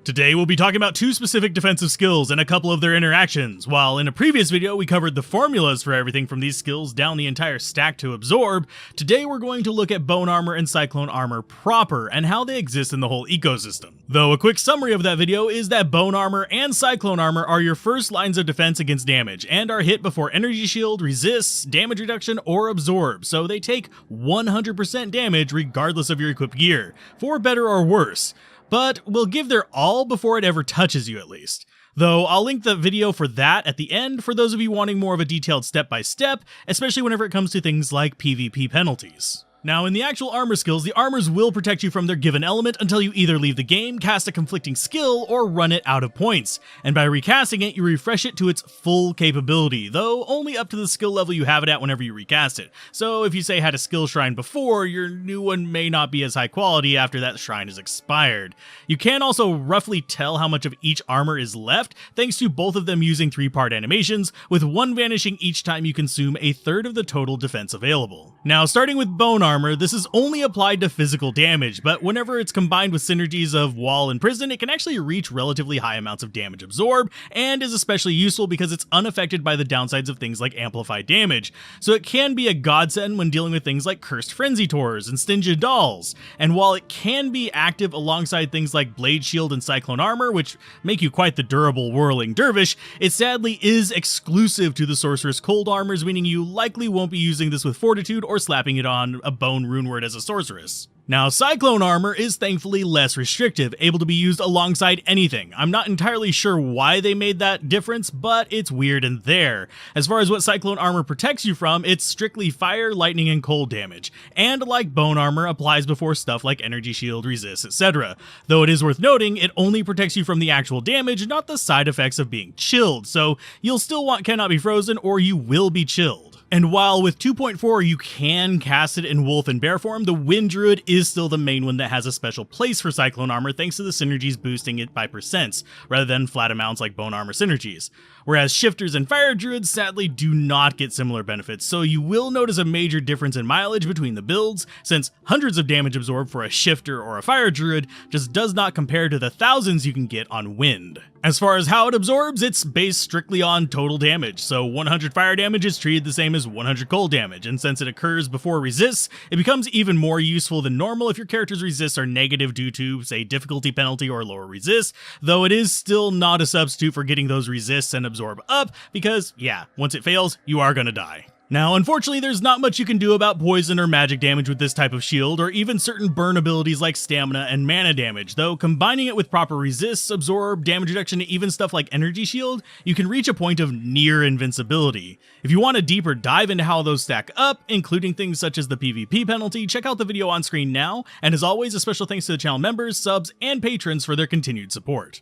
Today we'll be talking about two specific defensive skills and a couple of their interactions. While in a previous video we covered the formulas for everything from these skills down the entire stack to absorb, today we're going to look at Bone Armor and Cyclone Armor proper and how they exist in the whole ecosystem. Though a quick summary of that video is that Bone Armor and Cyclone Armor are your first lines of defense against damage and are hit before energy shield, resists, damage reduction, or absorb, so they take 100% damage regardless of your equipped gear, for better or worse. But will give their all before it ever touches you at least. Though I'll link the video for that at the end for those of you wanting more of a detailed step-by-step, especially whenever it comes to things like PvP penalties. Now, in the actual armor skills, the armors will protect you from their given element until you either leave the game, cast a conflicting skill, or run it out of points. And by recasting it, you refresh it to its full capability, though only up to the skill level you have it at whenever you recast it. So if you say had a skill shrine before, your new one may not be as high quality after that shrine is expired. You can also roughly tell how much of each armor is left, thanks to both of them using 3-part animations, with one vanishing each time you consume a third of the total defense available. Now, starting with Bone Armor, this is only applied to physical damage, but whenever it's combined with synergies of Wall and Prison, it can actually reach relatively high amounts of damage absorb, and is especially useful because it's unaffected by the downsides of things like amplified damage, so it can be a godsend when dealing with things like Cursed Frenzy Tors and Stinged Dolls. And while it can be active alongside things like Blade Shield and Cyclone Armor, which make you quite the durable whirling dervish, it sadly is exclusive to the Sorceress Cold Armors, meaning you likely won't be using this with Fortitude or slapping it on a Bone Runeword as a sorceress. Now, Cyclone Armor is thankfully less restrictive, able to be used alongside anything. I'm not entirely sure why they made that difference, but it's weird and there. As far as what Cyclone Armor protects you from, it's strictly fire, lightning, and cold damage, and like Bone Armor, applies before stuff like energy shield, resist, etc. Though it is worth noting, it only protects you from the actual damage, not the side effects of being chilled, so you'll still want Cannot Be Frozen or you will be chilled. And while with 2.4 you can cast it in Wolf and Bear form, the Wind Druid is still the main one that has a special place for Cyclone Armor thanks to the synergies boosting it by percents, rather than flat amounts like Bone Armor synergies. Whereas Shifters and Fire Druids sadly do not get similar benefits, so you will notice a major difference in mileage between the builds, since hundreds of damage absorbed for a Shifter or a Fire Druid just does not compare to the thousands you can get on Wind. As far as how it absorbs, it's based strictly on total damage, so 100 fire damage is treated the same as 100 cold damage, and since it occurs before resists, it becomes even more useful than normal if your character's resists are negative due to, say, difficulty penalty or lower resist, though it is still not a substitute for getting those resists and absorb up, because, yeah, once it fails, you are gonna die. Now, unfortunately, there's not much you can do about poison or magic damage with this type of shield, or even certain burn abilities like stamina and mana damage, though combining it with proper resists, absorb, damage reduction, and even stuff like energy shield, you can reach a point of near invincibility. If you want a deeper dive into how those stack up, including things such as the PvP penalty, check out the video on screen now, and as always, a special thanks to the channel members, subs, and patrons for their continued support.